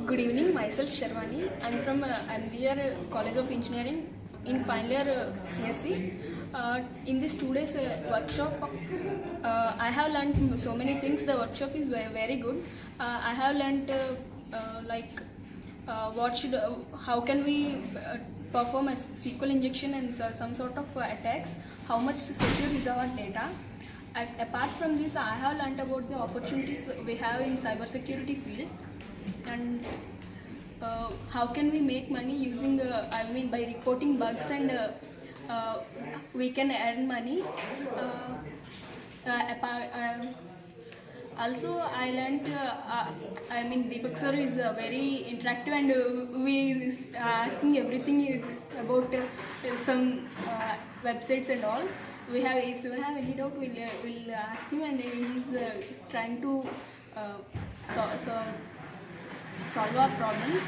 Good evening, myself Sharwani. I'm from Anvijar College of Engineering in final year CSE. In this 2 days workshop, I have learned so many things. The workshop is very good. I have learned how can we perform a SQL injection and some sort of attacks. How much secure is our data? Apart from this, I have learned about the opportunities we have in cybersecurity field, and how can we make money using by reporting bugs, and we can earn money. Also, I learned, Deepak sir is very interactive, and we is asking everything about some websites and all. If you have any doubt, we'll ask him, and he's trying to solve our problems.